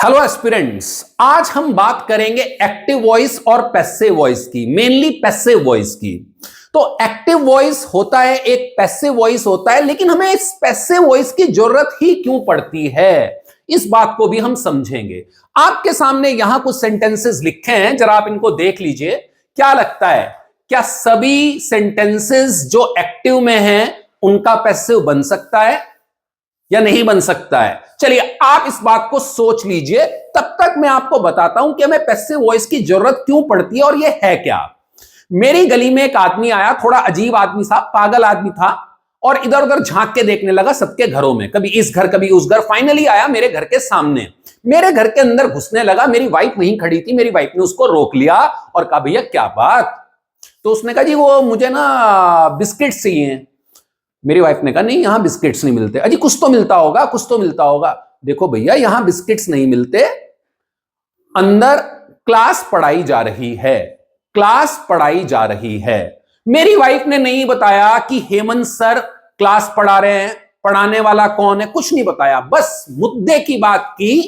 Hello aspirants, आज हम बात करेंगे एक्टिव वॉइस और पैसिव वॉइस की, मेनली पैसिव वॉइस की। तो एक्टिव वॉइस होता है, एक पैसिव वॉइस होता है, लेकिन हमें इस पैसिव वॉइस की जरूरत ही क्यों पड़ती है, इस बात को भी हम समझेंगे। आपके सामने यहां कुछ सेंटेंसेस लिखे हैं, जरा आप इनको देख लीजिए। क्या लगता है, क्या सभी सेंटेंसेस जो एक्टिव में हैं उनका पैसिव बन सकता है या नहीं बन सकता है? चलिए आप इस बात को सोच लीजिए, तब तक मैं आपको बताता हूं कि हमें पैसिव वॉइस की जरूरत क्यों पड़ती है और यह है क्या। मेरी गली में एक आदमी आया, थोड़ा अजीब आदमी था, पागल आदमी था, और इधर उधर झांक के देखने लगा सबके घरों में, कभी इस घर कभी उस घर। फाइनली आया मेरे घर के सामने, मेरे घर के अंदर घुसने लगा। मेरी वाइफ वहीं खड़ी थी, मेरी वाइफ ने उसको रोक लिया और कहा भैया क्या बात? तो उसने कहा जी वो मुझे ना बिस्किट चाहिए। मेरी वाइफ ने कहा नहीं यहां बिस्किट्स नहीं मिलते। अजी कुछ तो मिलता होगा, कुछ तो मिलता होगा। देखो भैया यहां बिस्किट्स नहीं मिलते, अंदर क्लास पढ़ाई जा रही है, क्लास पढ़ाई जा रही है। मेरी वाइफ ने नहीं बताया कि हेमंत सर क्लास पढ़ा रहे हैं, पढ़ाने वाला कौन है, कुछ नहीं बताया, बस मुद्दे की बात की,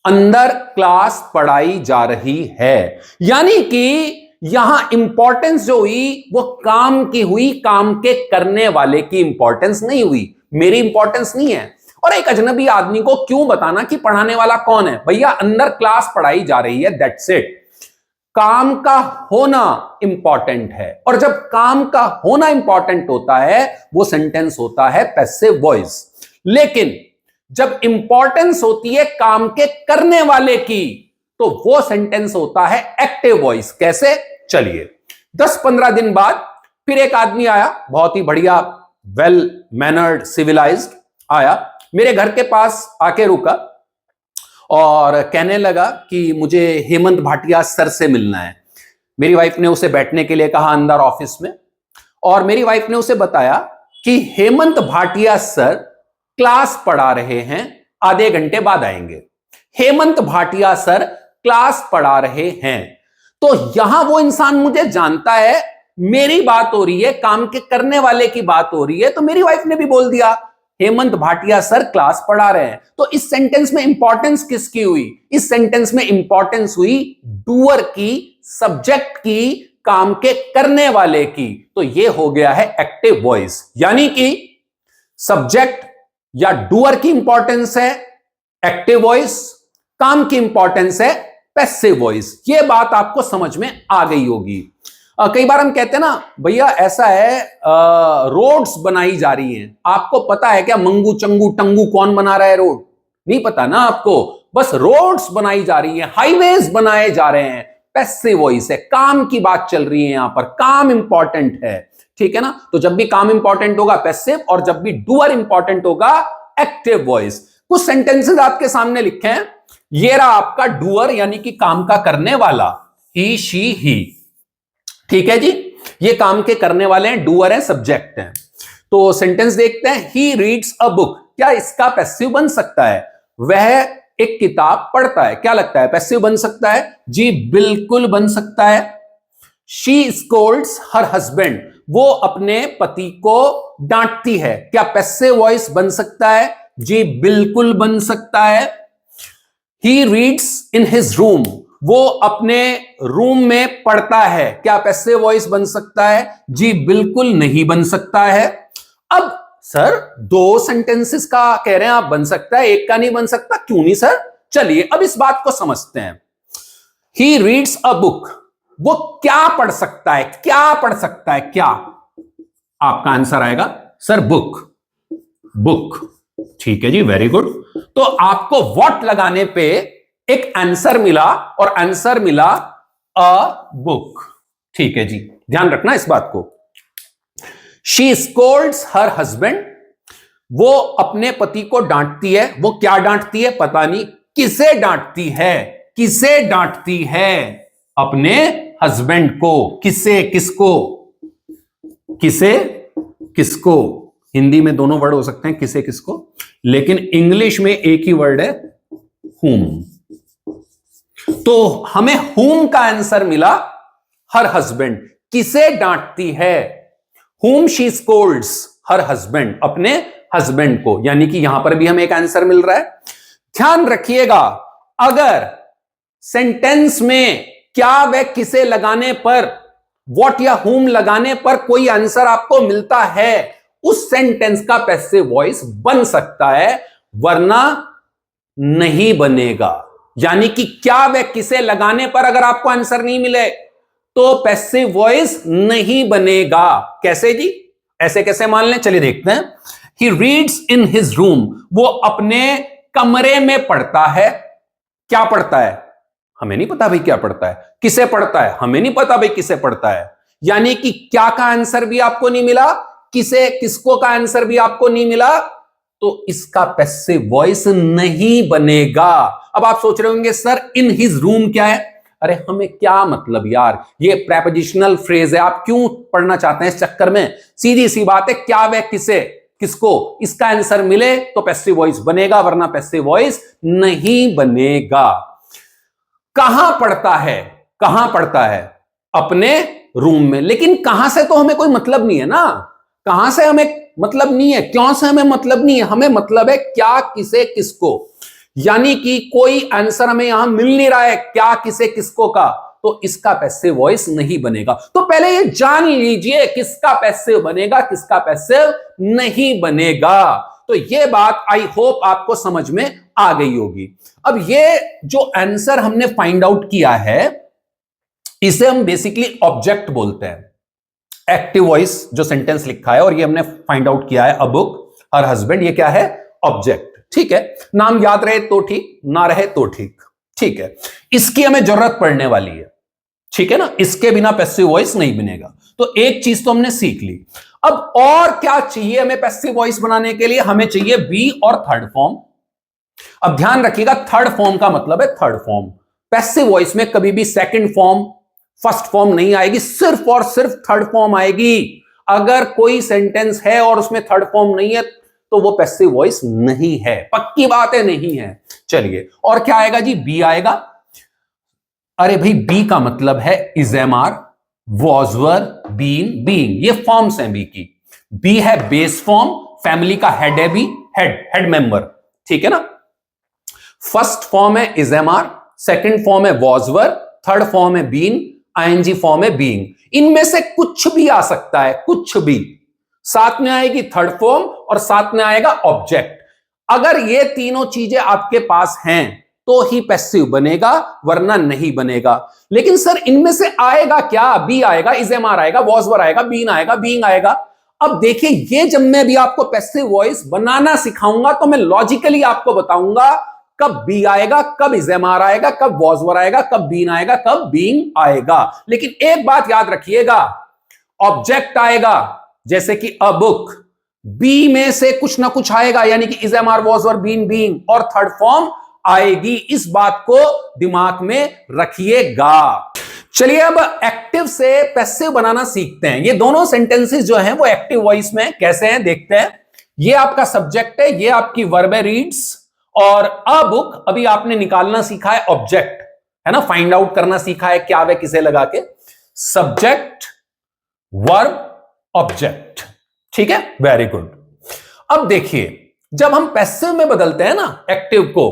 अंदर क्लास पढ़ाई जा रही है। यानी कि यहां इंपॉर्टेंस जो हुई वो काम की हुई, काम के करने वाले की इंपॉर्टेंस नहीं हुई, मेरी इंपॉर्टेंस नहीं है। और एक अजनबी आदमी को क्यों बताना कि पढ़ाने वाला कौन है? भैया अंदर क्लास पढ़ाई जा रही है, दैट्स इट। काम का होना इंपॉर्टेंट है, और जब काम का होना इंपॉर्टेंट होता है वो सेंटेंस होता है पैसिव वॉइस। लेकिन जब इंपॉर्टेंस होती है काम के करने वाले की, तो वो सेंटेंस होता है एक्टिव वॉइस। कैसे? चलिए 10-15 दिन बाद फिर एक आदमी आया, बहुत ही बढ़िया, वेल मैनर्ड, सिविलाइज्ड आया, मेरे घर के पास आके रुका और कहने लगा कि मुझे हेमंत भाटिया सर से मिलना है। मेरी वाइफ ने उसे बैठने के लिए कहा अंदर ऑफिस में, और मेरी वाइफ ने उसे बताया कि हेमंत भाटिया सर क्लास पढ़ा रहे हैं, आधे घंटे बाद आएंगे। हेमंत भाटिया सर क्लास पढ़ा रहे हैं। तो यहां वो इंसान मुझे जानता है, मेरी बात हो रही है, काम के करने वाले की बात हो रही है, तो मेरी वाइफ ने भी बोल दिया हेमंत भाटिया सर क्लास पढ़ा रहे हैं। तो इस सेंटेंस में इंपॉर्टेंस किसकी हुई? इस सेंटेंस में इंपॉर्टेंस हुई डूअर की, सब्जेक्ट की, काम के करने वाले की। तो यह हो गया है एक्टिव वॉइस। यानी कि सब्जेक्ट या डूअर की इंपॉर्टेंस है एक्टिव वॉइस, काम की इंपॉर्टेंस है पैसिव वॉइस। ये बात आपको समझ में आ गई होगी। कई बार हम कहते हैं ना भैया ऐसा है, रोड्स बनाई जा रही हैं, आपको पता है क्या मंगू चंगू टंगू कौन बना रहा है रोड? नहीं पता ना आपको, बस रोड्स बनाई जा रही हैं, हाईवेज बनाए जा रहे हैं, पैसिव वॉइस है, काम की बात चल रही है, यहां पर काम इंपॉर्टेंट है, ठीक है ना। तो जब भी काम इंपॉर्टेंट होगा पैसिव, और जब भी डूअर इंपॉर्टेंट होगा एक्टिव वॉइस। कुछ सेंटेंसेस आपके सामने लिखे हैं, ये रहा आपका डूअर यानी कि काम का करने वाला, ही शी ही, ठीक है जी, ये काम के करने वाले हैं, डूअर है, सब्जेक्ट है। तो सेंटेंस देखते हैं, ही रीड्स अ बुक, क्या इसका पैसिव बन सकता है? वह एक किताब पढ़ता है, क्या लगता है पैसिव बन सकता है? जी बिल्कुल बन सकता है। शी स्कोल्ड्स हर हस्बैंड, वो अपने पति को डांटती है, क्या पैसिव वॉइस बन सकता है? जी बिल्कुल बन सकता है। He reads in his room, वो अपने रूम में पढ़ता है, क्या पैसिव वॉइस बन सकता है? जी बिल्कुल नहीं बन सकता है। अब सर दो सेंटेंसेस का कह रहे हैं आप बन सकता है, एक का नहीं बन सकता, क्यों नहीं सर? चलिए अब इस बात को समझते हैं। He reads a book, वो क्या पढ़ सकता है? क्या पढ़ सकता है? क्या आपका आंसर आएगा? सर बुक, बुक, ठीक है जी, वेरी गुड। तो आपको व्हाट लगाने पे एक आंसर मिला, और आंसर मिला अ बुक, ठीक है जी, ध्यान रखना इस बात को। शी स्कोल्ड्स हर हस्बैंड, वो अपने पति को डांटती है, वो क्या डांटती है पता नहीं, किसे डांटती है? किसे डांटती है? अपने हस्बैंड को। किसे, किसको? किसे, किसको? हिंदी में दोनों वर्ड हो सकते हैं, किसे किसको, लेकिन इंग्लिश में एक ही वर्ड है, whom। तो हमें whom का आंसर मिला, हर हस्बैंड। किसे डांटती है? whom she scolds her husband, अपने हस्बैंड को, यानी कि यहां पर भी हमें एक आंसर मिल रहा है। ध्यान रखिएगा, अगर सेंटेंस में क्या व किसे लगाने पर, व्हाट या हुम लगाने पर कोई आंसर आपको मिलता है, उस सेंटेंस का पैसिव वॉइस बन सकता है, वरना नहीं बनेगा। यानी कि क्या व किसे लगाने पर अगर आपको आंसर नहीं मिले तो पैसिव वॉइस नहीं बनेगा। कैसे जी? ऐसे कैसे मान लें, चलिए देखते हैं। He reads in his room, वो अपने कमरे में पढ़ता है। क्या पढ़ता है? हमें नहीं पता भाई क्या पढ़ता है। किसे पढ़ता है? हमें नहीं पता भाई किसे पढ़ता है। यानी कि क्या का आंसर भी आपको नहीं मिला, किसे किसको का आंसर भी आपको नहीं मिला, तो इसका पैसिव वॉइस नहीं बनेगा। अब आप सोच रहे होंगे सर इन हिज रूम क्या है? अरे हमें क्या मतलब यार, ये प्रेपोजिशनल फ्रेज है, आप क्यों पढ़ना चाहते हैं इस चक्कर में? सीधी सी बात है, क्या व किसे किसको, इसका आंसर मिले तो पैसिव वॉइस बनेगा, वरना पैसिव वॉइस नहीं बनेगा। कहां पढ़ता है? कहां पढ़ता है? अपने रूम में। लेकिन कहां से तो हमें कोई मतलब नहीं है ना, कहां से हमें मतलब नहीं है, क्यों से हमें मतलब नहीं है, हमें मतलब है क्या किसे किसको। यानी कि कोई आंसर हमें यहां मिल नहीं रहा है क्या किसे किसको का, तो इसका पैसिव वॉइस नहीं बनेगा। तो पहले ये जान लीजिए किसका पैसिव बनेगा, किसका पैसिव नहीं बनेगा। तो ये बात आई होप आपको समझ में आ गई होगी। अब ये जो आंसर हमने फाइंड आउट किया है, इसे हम बेसिकली ऑब्जेक्ट बोलते हैं। एक्टिव वॉइस जो सेंटेंस लिखा है और ये हमने फाइंड आउट किया है, अ बुक, हर हस्बैंड, ये क्या है? ऑब्जेक्ट। ठीक है, नाम याद रहे तो ठीक, ना रहे तो ठीक। ठीक है, इसकी हमें जरूरत पड़ने वाली है। ठीक है ना, इसके बिना पैसिव वॉइस नहीं बनेगा। तो एक चीज तो हमने सीख ली। अब और क्या चाहिए हमें पैसिव वॉइस बनाने के लिए? हमें चाहिए बी और थर्ड फॉर्म। अब ध्यान रखिएगा, थर्ड फॉर्म का मतलब है थर्ड फॉर्म। पैसिव वॉइस में कभी भी सेकंड फॉर्म, फर्स्ट फॉर्म नहीं आएगी, सिर्फ और सिर्फ थर्ड फॉर्म आएगी। अगर कोई सेंटेंस है और उसमें थर्ड फॉर्म नहीं है तो वो पैसिव वॉइस नहीं है, पक्की बात है, नहीं है। चलिए, और क्या आएगा जी? बी आएगा। अरे भाई बी का मतलब है is, M are, was, were, been, being, ये फॉर्म्स हैं बी की। बी है बेस फॉर्म, फैमिली का हेड है बी, हेड मेंबर। ठीक है ना। फर्स्ट फॉर्म है is, M are, second form है वॉज, वर, थर्ड फॉर्म है बीन, आईएनजी फॉर्म है बीइंग। इनमें से कुछ भी आ सकता है, कुछ भी। साथ में आएगी थर्ड फॉर्म और साथ में आएगा ऑब्जेक्ट। अगर ये तीनों चीजें आपके पास हैं तो ही पैसिव बनेगा, वरना नहीं बनेगा। लेकिन सर इनमें से आएगा क्या? बी आएगा, इज, एम आर आएगा, वॉज, वर आएगा, बीन आएगा, बीइंग आएगा। अब देखिए, ये जब मैं भी आपको पैसिव वॉइस बनाना सिखाऊंगा तो मैं लॉजिकली आपको बताऊंगा कब बी आएगा, कब इज, एम आर आएगा, कब वॉज, वर आएगा, कब बीन आएगा, कब बीइंग आएगा। लेकिन एक बात याद रखिएगा, ऑब्जेक्ट आएगा जैसे कि अ बुक, बी में से कुछ ना कुछ आएगा, यानी कि is, M are, was, were, been, being, और थर्ड फॉर्म आएगी। इस बात को दिमाग में रखिएगा। चलिए अब एक्टिव से पैसिव बनाना सीखते हैं। ये दोनों सेंटेंसेस जो हैं वो एक्टिव वॉइस में कैसे हैं देखते हैं। ये आपका सब्जेक्ट है, ये आपकी वर्ब है रीड्स, और अ बुक अभी आपने निकालना सीखा है ऑब्जेक्ट, है ना, फाइंड आउट करना सीखा है क्या वे किसे लगा के, सब्जेक्ट, वर्ब, ऑब्जेक्ट। ठीक है, वेरी गुड। अब देखिए, जब हम पैसिव में बदलते हैं ना एक्टिव को,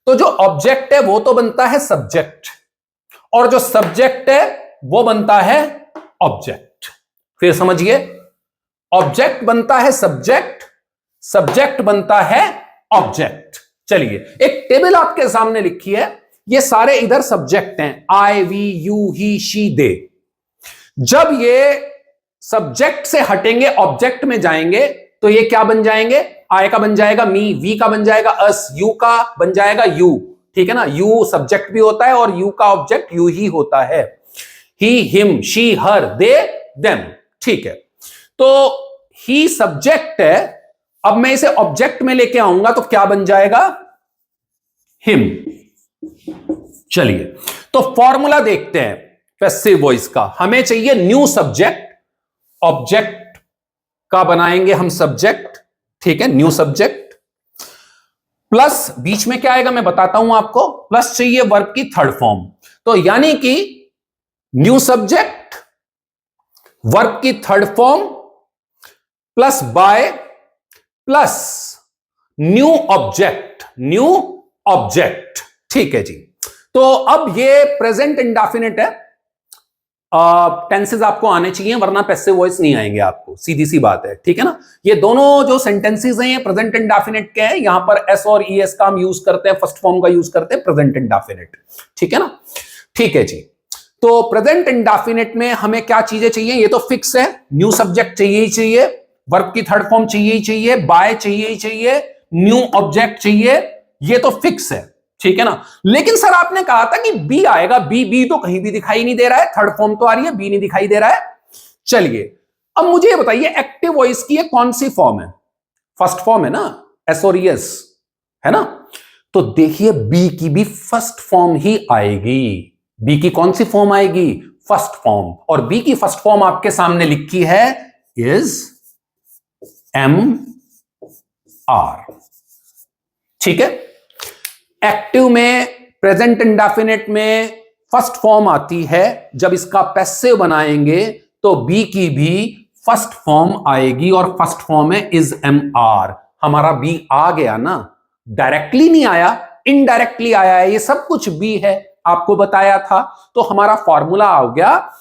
तो जो ऑब्जेक्ट है वो तो बनता है सब्जेक्ट, और जो सब्जेक्ट है वो बनता है ऑब्जेक्ट। फिर समझिए, ऑब्जेक्ट बनता है सब्जेक्ट, सब्जेक्ट बनता है ऑब्जेक्ट। चलिए, एक टेबल आपके सामने लिखी है, ये सारे इधर सब्जेक्ट हैं, आई, वी, यू, ही, शी, दे। जब ये सब्जेक्ट से हटेंगे ऑब्जेक्ट में जाएंगे तो ये क्या बन जाएंगे? आई का बन जाएगा मी, वी का बन जाएगा अस, यू का बन जाएगा यू। ठीक है ना, यू सब्जेक्ट भी होता है और यू का ऑब्जेक्ट यू ही होता है। He, him, she, her, they, them. ठीक है, तो ही सब्जेक्ट है, अब मैं इसे ऑब्जेक्ट में लेके आऊंगा तो क्या बन जाएगा? हिम। चलिए, तो फॉर्मूला देखते हैं पैसिव वॉइस का। हमें चाहिए न्यू सब्जेक्ट, ऑब्जेक्ट का बनाएंगे हम सब्जेक्ट। ठीक है, न्यू सब्जेक्ट, प्लस बीच में क्या आएगा मैं बताता हूं आपको, प्लस चाहिए वर्ब की थर्ड फॉर्म। तो यानी कि न्यू सब्जेक्ट, वर्ब की third form, plus by, plus new object, new object. ठीक है जी। तो अब ये प्रेजेंट इंडेफिनिट है, टेंसेस आपको आने चाहिए वरना पैसिव वॉइस नहीं आएंगे आपको, सीधी सी बात है, ठीक है ना। ये दोनों जो सेंटेंसेस हैं ये प्रेजेंट इंडेफिनिट के हैं, यहां पर एस और ईएस का हम यूज करते हैं, फर्स्ट फॉर्म का यूज करते हैं प्रेजेंट इंडेफिनिट, ठीक है ना। ठीक है जी। तो प्रेजेंट इंडेफिनिट में हमें क्या चीजें चाहिए, ये तो फिक्स है, न्यू सब्जेक्ट चाहिए ही चाहिए, वर्ब की थर्ड फॉर्म चाहिए ही चाहिए, बाय चाहिए ही चाहिए, न्यू ऑब्जेक्ट चाहिए, ये तो फिक्स है, ठीक है ना। लेकिन सर आपने कहा था कि बी आएगा, बी तो कहीं भी दिखाई नहीं दे रहा है, थर्ड फॉर्म तो आ रही है, बी नहीं दिखाई दे रहा है। चलिए अब मुझे ये बताइए एक्टिव वॉइस की ये कौन सी फॉर्म है, फर्स्ट फॉर्म है ना, एस और एस है ना। तो देखिए बी की भी फर्स्ट फॉर्म ही आएगी, बी की कौन सी फॉर्म आएगी, फर्स्ट फॉर्म, और बी की फर्स्ट फॉर्म आपके सामने लिखी है इज एम आर, ठीक है। एक्टिव में प्रेजेंट इंडेफिनिट में फर्स्ट फॉर्म आती है, जब इसका पैसिव बनाएंगे तो बी की भी फर्स्ट फॉर्म आएगी और फर्स्ट फॉर्म है इज एम आर। हमारा बी आ गया ना, डायरेक्टली नहीं आया, इनडायरेक्टली आया है, ये सब कुछ बी है, आपको बताया था। तो हमारा फॉर्मूला आ गया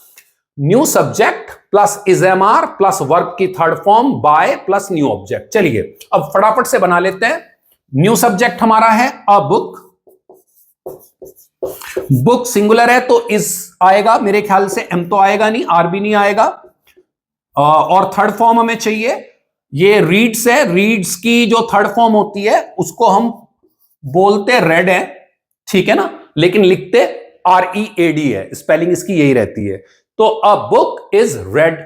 new subject plus is M R plus verb की third form by plus new object. चलिए अब फटाफट से बना लेते हैं। न्यू सब्जेक्ट हमारा है अ बुक, बुक सिंगुलर है तो इज आएगा, मेरे ख्याल से एम तो आएगा नहीं, आर भी नहीं आएगा, और थर्ड फॉर्म हमें चाहिए, ये रीड्स है, रीड्स की जो थर्ड फॉर्म होती है उसको हम बोलते रेड है, ठीक है ना, लेकिन लिखते READ है, स्पेलिंग इसकी यही रहती है। तो अ बुक इज रेड,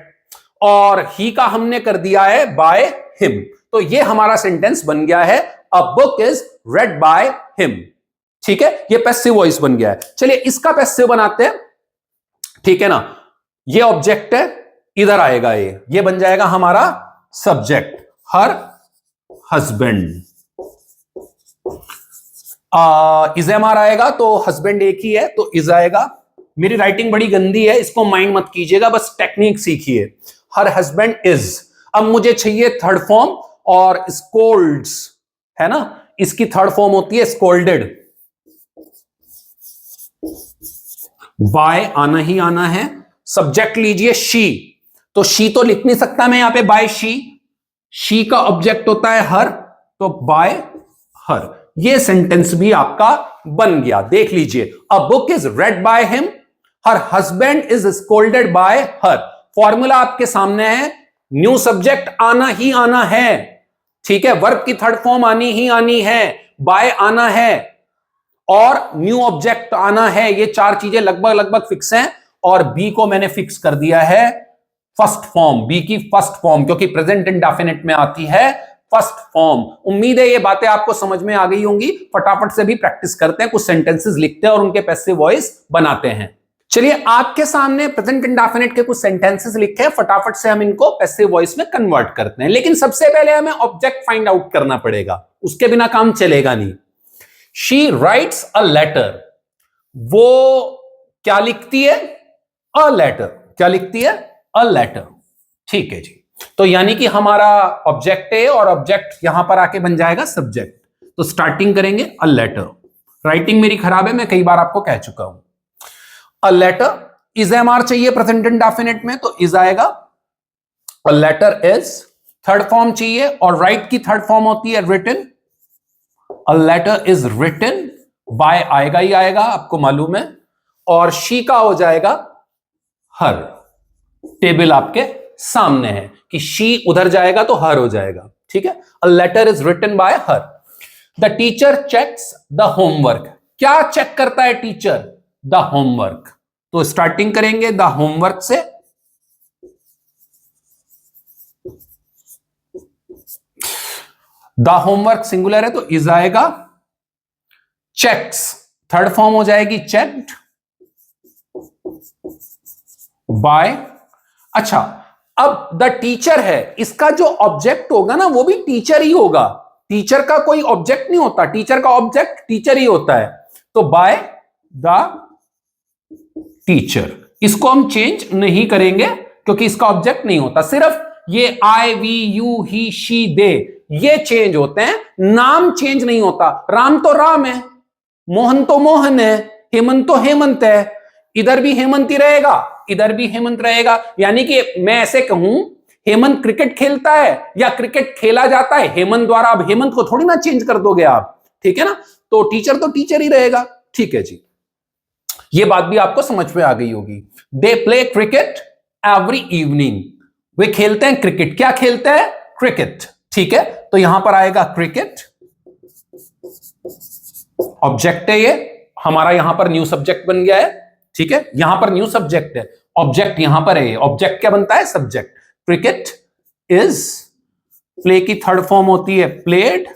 और ही का हमने कर दिया है बाय हिम, तो ये हमारा सेंटेंस बन गया है a book is red by him, ठीक है, ये पैसिव वॉइस बन गया है। चलिए इसका पैसिव बनाते हैं, ठीक है ना। ये ऑब्जेक्ट है, इधर आएगा, ये बन जाएगा हमारा सब्जेक्ट, हर हस्बैंड, इज एम आर आएगा तो हस्बैंड एक ही है तो इज आएगा। मेरी राइटिंग बड़ी गंदी है, इसको माइंड मत कीजिएगा, बस टेक्निक सीखिए। हर हस्बैंड इज, अब मुझे चाहिए थर्ड फॉर्म, और स्कोल्ड्स है ना, इसकी थर्ड फॉर्म होती है स्कोल्डेड, बाय आना ही आना है। सब्जेक्ट लीजिए शी, तो शी तो लिख नहीं सकता मैं यहां पे बाय शी का ऑब्जेक्ट होता है हर, तो बाय हर, ये सेंटेंस भी आपका बन गया, देख लीजिए। A book is red by him, her husband is scolded bye her. Formula आपके सामने है, न्यू सब्जेक्ट आना ही आना है, ठीक है, वर्ब की थर्ड फॉर्म आनी ही आनी है, बाय आना है और न्यू ऑब्जेक्ट आना है, ये चार चीजें लगभग फिक्स हैं। और बी को मैंने फिक्स कर दिया है फर्स्ट फॉर्म, बी की फर्स्ट फॉर्म, क्योंकि प्रेजेंट इंडेफिनिट में आती है फर्स्ट फॉर्म। उम्मीद है ये बातें आपको समझ में आ गई होंगी। फटाफट से भी प्रैक्टिस करते हैं, कुछ सेंटेंसेस लिखते हैं और उनके पैसिव वॉइस बनाते हैं। चलिए आपके सामने प्रेजेंट इंडेफिनिट के कुछ सेंटेंसेस लिखे हैं, फटाफट से हम इनको पैसिव वॉइस में कन्वर्ट करते हैं। लेकिन सबसे पहले हमें ऑब्जेक्ट फाइंड आउट करना पड़ेगा, उसके बिना काम चलेगा नहीं। शी राइट्स अ लेटर, वो क्या लिखती है, अ लेटर, क्या लिखती है, अ लेटर, ठीक है जी। तो यानी कि हमारा ऑब्जेक्ट है और ऑब्जेक्ट यहां पर आके बन जाएगा सब्जेक्ट। तो स्टार्टिंग करेंगे अ लेटर, राइटिंग मेरी खराब है, मैं कई बार आपको कह चुका हूं। A letter, is M are चाहिए प्रेजेंट इंडेफिनिट में तो इज आएगा, a letter is, third form चाहिए और राइट की थर्ड फॉर्म होती है written, a letter is written, by आएगा ही आएगा, आपको मालूम है, और शी का हो जाएगा हर। टेबल आपके सामने है कि शी उधर जाएगा तो हर हो जाएगा, ठीक है। A letter is written by her. The teacher checks the homework, क्या चेक करता है टीचर, द होमवर्क। तो स्टार्टिंग करेंगे द होमवर्क से, द होमवर्क सिंगुलर है तो इज आएगा, चेक्स थर्ड फॉर्म हो जाएगी चेक्ड, बाय। अच्छा अब द टीचर है, इसका जो ऑब्जेक्ट होगा ना वो भी टीचर ही होगा, टीचर का कोई ऑब्जेक्ट नहीं होता, टीचर का ऑब्जेक्ट टीचर ही होता है, तो बाय द टीचर। इसको हम चेंज नहीं करेंगे क्योंकि इसका ऑब्जेक्ट नहीं होता, सिर्फ ये I we you he she they ये चेंज होते हैं, नाम चेंज नहीं होता। राम तो राम है, मोहन तो मोहन है, हेमंत तो हेमंत है, इधर भी हेमंत ही रहेगा, इधर भी हेमंत रहेगा। यानी कि मैं ऐसे कहूं हेमंत क्रिकेट खेलता है या क्रिकेट खेला जाता है हेमंत द्वारा, अब हेमंत को थोड़ी ना चेंज कर दोगे आप, ठीक है ना। तो टीचर ही रहेगा, ठीक है जी। ये बात भी आपको समझ में आ गई होगी। They play cricket every evening, वे खेलते हैं क्रिकेट। क्या खेलते हैं? क्रिकेट, ठीक है। तो यहां पर आएगा क्रिकेट, ऑब्जेक्ट है ये हमारा, यहां पर न्यू सब्जेक्ट बन गया है, ठीक है। यहां पर न्यू सब्जेक्ट है, ऑब्जेक्ट यहां पर है, ऑब्जेक्ट क्या बनता है? सब्जेक्ट। क्रिकेट इज, प्ले की थर्ड फॉर्म होती है प्लेड,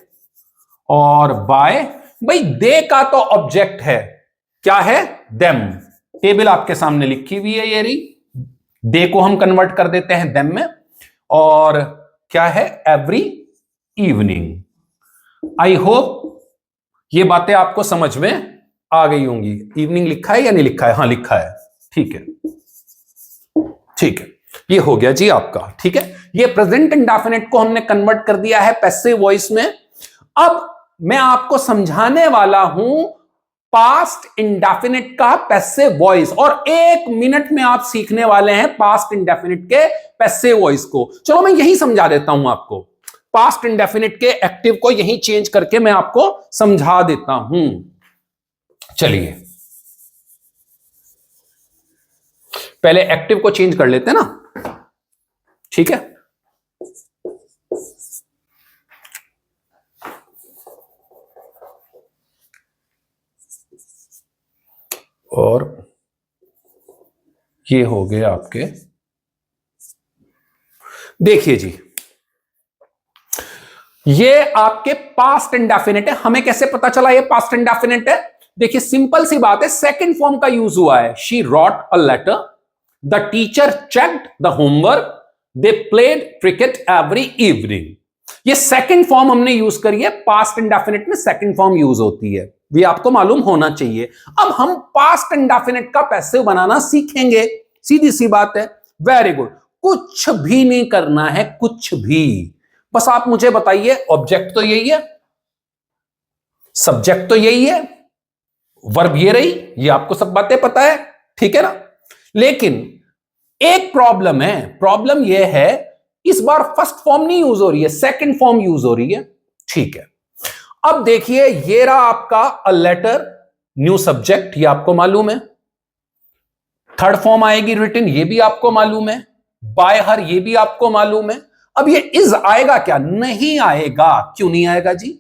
और बाय, भाई दे का तो ऑब्जेक्ट है, क्या है? देम। टेबल आपके सामने लिखी हुई है ये रही, दे को हम कन्वर्ट कर देते हैं देम में, और क्या है? Every evening. आई होप ये बातें आपको समझ में आ गई होंगी। इवनिंग लिखा है या नहीं लिखा है? हाँ लिखा है, ठीक है, ठीक है। ये हो गया जी आपका, ठीक है। ये प्रेजेंट इंडेफिनिट को हमने कन्वर्ट कर दिया है पैसिव वॉइस में। अब मैं आपको समझाने वाला हूं पास्ट इंडेफिनिट का पैसिव वॉइस, और 1 मिनट में आप सीखने वाले हैं पास्ट इंडेफिनिट के पैसिव वॉइस को। चलो मैं यही समझा देता हूं आपको, पास्ट इंडेफिनिट के एक्टिव को यही चेंज करके मैं आपको समझा देता हूं। चलिए पहले एक्टिव को चेंज कर लेते हैं ना, ठीक है। और ये हो गए आपके, देखिए जी ये आपके पास्ट इंडेफिनिट है। हमें कैसे पता चला ये पास्ट इंडेफिनिट है? देखिए सिंपल सी बात है, सेकंड फॉर्म का यूज हुआ है। She wrote a letter, the teacher checked the homework, they played cricket every evening. ये सेकंड फॉर्म हमने यूज करी है, पास्ट इंडेफिनिट में सेकंड फॉर्म यूज होती है, ये आपको मालूम होना चाहिए। अब हम पास्ट इंडेफिनिट का पैसिव बनाना सीखेंगे, सीधी सी बात है। वेरी गुड, कुछ भी नहीं करना है, कुछ भी, बस आप मुझे बताइए ऑब्जेक्ट तो यही है, सब्जेक्ट तो यही है, वर्ब ये रही, ये आपको सब बातें पता है, ठीक है ना। लेकिन एक प्रॉब्लम है, प्रॉब्लम ये है इस बार फर्स्ट फॉर्म नहीं यूज हो रही है, सेकंड फॉर्म यूज हो रही है, ठीक है। अब देखिए ये रहा आपका अ लेटर, न्यू सब्जेक्ट, ये आपको मालूम है। थर्ड फॉर्म आएगी रिटन, ये भी आपको मालूम है। बाय हर, ये भी आपको मालूम है। अब ये इज आएगा क्या? नहीं आएगा। क्यों नहीं आएगा जी?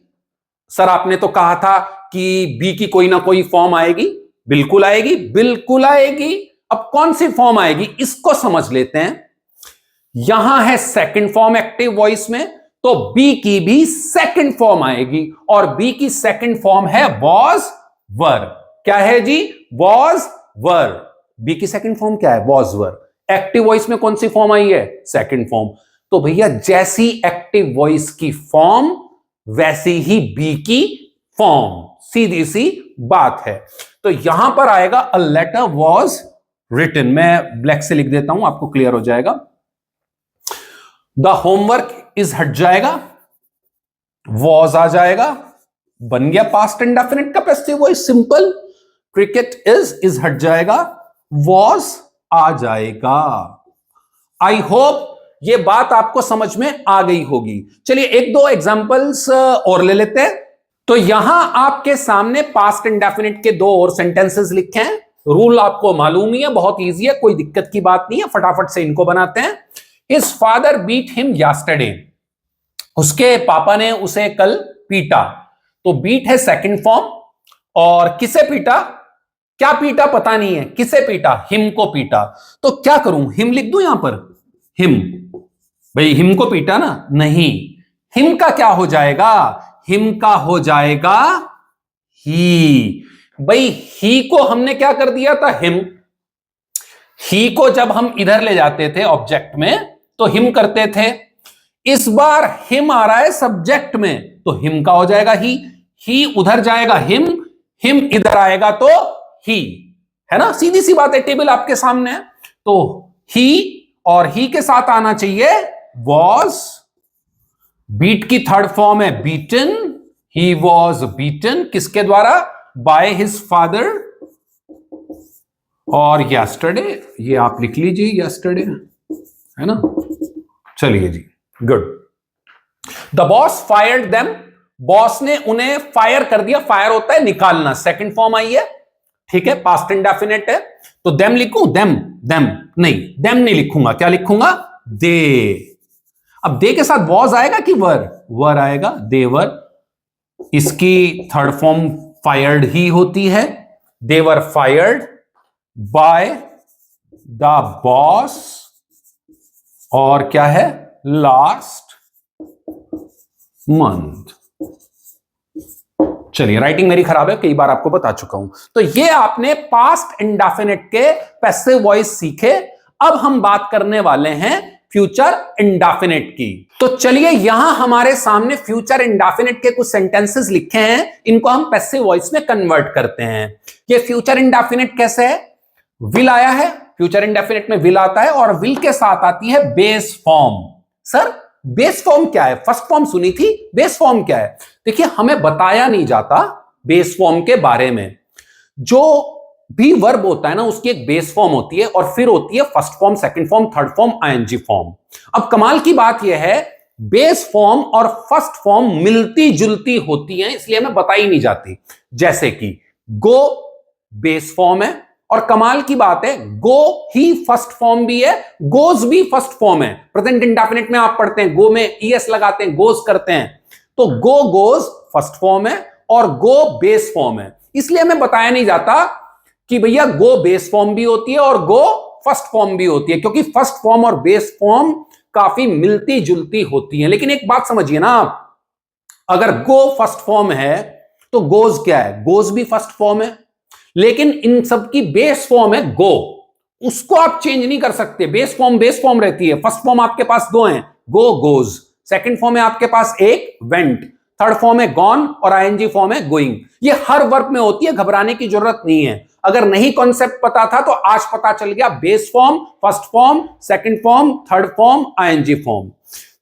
सर आपने तो कहा था कि बी की कोई ना कोई फॉर्म आएगी। बिल्कुल आएगी, बिल्कुल आएगी। अब कौन सी फॉर्म आएगी इसको समझ लेते हैं। यहां है सेकंड फॉर्म एक्टिव वॉइस में, तो बी की भी सेकंड फॉर्म आएगी, और बी की सेकंड फॉर्म है वॉज वर। क्या है जी? Was were. बी की सेकंड फॉर्म क्या है? Was were. एक्टिव वॉइस में कौन सी फॉर्म आई है? Second form. तो भैया जैसी एक्टिव वॉइस की फॉर्म वैसी ही बी की फॉर्म, सीधी सी बात है। तो यहां पर आएगा अ लेटर वॉज रिटन, मैं ब्लैक से लिख देता हूं आपको क्लियर हो जाएगा। द होमवर्क इज हट जाएगा, वॉज आ जाएगा, बन गया पास्ट इंडेफिनिट का passive voice, simple. Cricket is हट जाएगा, वॉज आ जाएगा। आई होप ये बात आपको समझ में आ गई होगी। चलिए एक दो एग्जांपल्स और ले लेते हैं। तो यहां आपके सामने पास्ट इंडेफिनिट के 2 और सेंटेंसेस लिखे हैं। रूल आपको मालूम ही है, बहुत इजी है, कोई दिक्कत की बात नहीं है, फटाफट से इनको बनाते हैं। His father beat him yesterday, उसके पापा ने उसे कल पीटा। तो बीट है सेकंड फॉर्म, और किसे पीटा? क्या पीटा पता नहीं है, किसे पीटा? हिम को पीटा। तो क्या करूं, हिम लिख दूं यहां पर? हिम, भाई हिम को पीटा ना? नहीं, हिम का क्या हो जाएगा? हिम का हो जाएगा ही। भाई ही को हमने क्या कर दिया था? हिम। ही को जब हम इधर ले जाते थे ऑब्जेक्ट में तो हिम करते थे। इस बार हिम आ रहा है सब्जेक्ट में, तो हिम का हो जाएगा ही उधर जाएगा हिम, हिम इधर आएगा तो ही, है ना। सीधी सी बात है, टेबल आपके सामने है। तो ही और ही के साथ आना चाहिए वॉज। बीट की थर्ड फॉर्म है बीटन, ही वॉज बीटन, किसके द्वारा? बाय हिज फादर और यस्टरडे, ये आप लिख लीजिए यस्टरडे, है ना। चलिए जी, good. The boss fired them, boss ने उन्हें फायर कर दिया। फायर होता है निकालना, सेकंड फॉर्म आई है, ठीक है, पास्ट इंडेफिनिट है। तो देम लिखूं, देम, देम नहीं, देम नहीं लिखूंगा, क्या लिखूंगा, दे। अब दे के साथ वॉज आएगा कि वर, वर आएगा, देवर। इसकी थर्ड फॉर्म फायर्ड ही होती है। दे वर फायर्ड बाय द बॉस, और क्या है, लास्ट मंथ। चलिए, राइटिंग मेरी खराब है, कई बार आपको बता चुका हूं। तो ये आपने पास्ट इंडेफिनिट के पैसिव वॉइस सीखे। अब हम बात करने वाले हैं फ्यूचर इंडेफिनिट की। तो चलिए, यहां हमारे सामने फ्यूचर इंडेफिनिट के कुछ सेंटेंसेस लिखे हैं, इनको हम पैसिव वॉइस में कन्वर्ट करते हैं। ये फ्यूचर इंडेफिनिट कैसे है, विल आया है, फ्यूचर इंडेफिनिट में विल आता है और विल के साथ आती है base form. Sir base form क्या है, फर्स्ट फॉर्म सुनी थी, बेस फॉर्म क्या है। देखिए, हमें बताया नहीं जाता बेस फॉर्म के बारे में। जो भी वर्ब होता है ना, उसकी एक बेस फॉर्म होती है और फिर होती है first form, second form, third form, ING form. अब कमाल की बात यह है, बेस फॉर्म और फर्स्ट फॉर्म मिलती जुलती होती हैं, इसलिए हमें बताई नहीं जाती। जैसे कि गो बेस फॉर्म है, और कमाल की बात है, गो ही फर्स्ट फॉर्म भी है, गोज भी फर्स्ट फॉर्म है। प्रेजेंट इंडेफिनिट में आप पढ़ते हैं, गो में ईएस लगाते हैं, गोज करते हैं, तो गो, गोज फर्स्ट फॉर्म है और गो बेस फॉर्म है। इसलिए हमें बताया नहीं जाता कि भैया गो बेस फॉर्म भी होती है और गो फर्स्ट फॉर्म भी होती है, क्योंकि फर्स्ट फॉर्म और बेस फॉर्म काफी मिलती जुलती होती हैं। लेकिन एक बात समझिए ना आप, अगर गो फर्स्ट फॉर्म है तो गोज क्या है, गोज भी फर्स्ट फॉर्म है, लेकिन इन सब की बेस फॉर्म है गो, उसको आप चेंज नहीं कर सकते। बेस फॉर्म रहती है। फर्स्ट फॉर्म आपके पास दो हैं, गो, गोज। सेकंड फॉर्म है आपके पास एक, वेंट। थर्ड फॉर्म है गॉन और आईएनजी फॉर्म है गोइंग। ये हर वर्ब में होती है, घबराने की जरूरत नहीं है। अगर नहीं कॉन्सेप्ट पता था तो आज पता चल गया, base form, first form, second form, third form, ING form.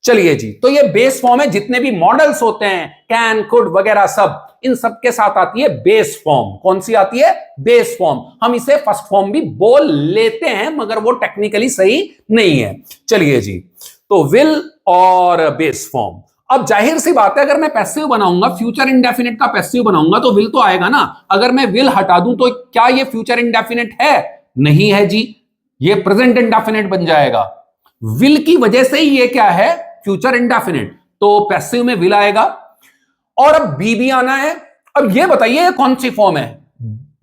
चलिए जी, तो ये बेस फॉर्म है। जितने भी मॉडल्स होते हैं, कैन, कुड वगैरह, सब इन सब के साथ आती है बेस फॉर्म। कौन सी आती है, बेस फॉर्म। हम इसे फर्स्ट फॉर्म भी बोल लेते हैं, मगर वो टेक्निकली सही नहीं है। चलिए जी, तो विल और बेस फॉर्म। अब जाहिर सी बात है, अगर मैं पैसिव बनाऊंगा, फ्यूचर इंडेफिनिट का पैसिव बनाऊंगा, तो विल तो आएगा ना। अगर मैं विल हटा दूं तो क्या ये फ्यूचर इंडेफिनिट है, नहीं है जी, ये प्रेजेंट इंडेफिनिट बन जाएगा। विल की वजह से ही ये क्या है, फ्यूचर इंडेफिनिट। तो पैसिव में विल आएगा और अब बी भी आना है। अब ये बताइए, ये कौन सी फॉर्म है,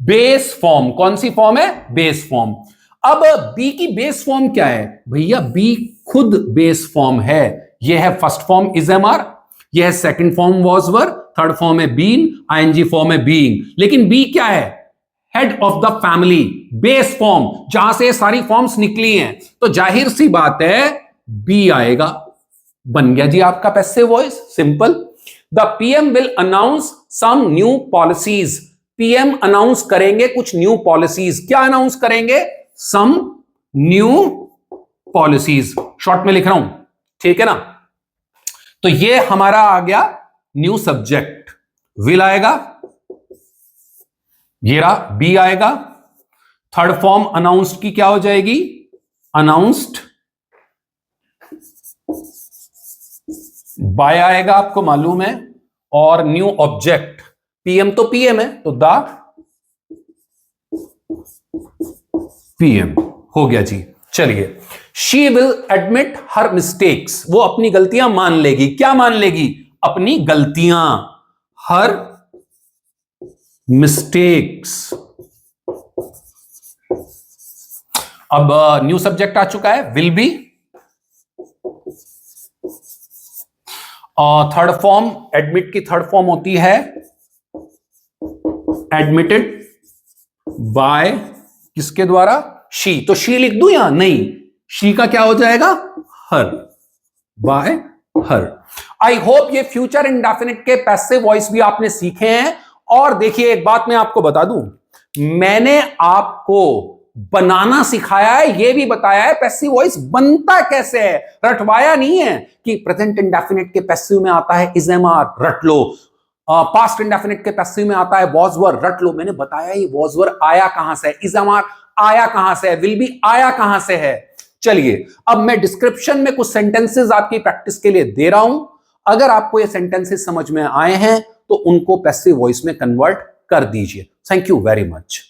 बेस फॉर्म। कौन सी फॉर्म है, बेस फॉर्म। अब बी की बेस फॉर्म क्या है, भैया बी खुद बेस फॉर्म है। यह है first form is M are, यह है second form was were, third form है बीन, आईएनजी फॉर्म है बीइंग। लेकिन बी क्या है, head of the family, base form, जहां से सारी फॉर्म्स निकली हैं। तो जाहिर सी बात है बी आएगा। बन गया जी आपका passive voice, simple. The PM will announce some new policies, PM announce करेंगे कुछ न्यू पॉलिसीज। क्या अनाउंस करेंगे, सम न्यू पॉलिसीज। शॉर्ट में लिख रहा हूं, ठीक है ना। तो ये हमारा आ गया न्यू सब्जेक्ट, विल आएगा, ये रहा बी आएगा। थर्ड फॉर्म अनाउंस्ड की क्या हो जाएगी, अनाउंस्ड। बाय आएगा, आपको मालूम है, और न्यू ऑब्जेक्ट। पीएम तो पीएम है, तो द पीएम हो गया जी। चलिए, she will admit her mistakes, वो अपनी गलतियां मान लेगी। क्या मान लेगी, अपनी गलतियां, हर मिस्टेक्स। अब न्यू सब्जेक्ट आ चुका है, will be. Third form, admit की थर्ड फॉर्म होती है एडमिटेड बाय, किसके द्वारा, शी। तो शी लिख दूं यहां, नहीं, शी का क्या हो जाएगा, हर, बाय हर। आई होप ये फ्यूचर इंडेफिनिट के पैसिव वॉइस भी आपने सीखे हैं। और देखिए, एक बात मैं आपको बता दूं, मैंने आपको बनाना सिखाया है, यह भी बताया है पैसिव वॉइस बनता कैसे है। रटवाया नहीं है कि प्रेजेंट इंडेफिनिट के पैसिव में आता है इज एम आर, रट लो। पास्ट इंडेफिनिट के पैसिव में आता है वॉज वर, रट लो, मैंने बताया ही वॉज वर आया कहां से है, इज अमार आया कहां से है, विल बी आया कहां से है। चलिए अब मैं डिस्क्रिप्शन में कुछ सेंटेंसेस आपकी प्रैक्टिस के लिए दे रहा हूं, अगर आपको ये सेंटेंसेस समझ में आए हैं तो उनको पैसिव वॉइस में कन्वर्ट कर दीजिए। Thank you very much.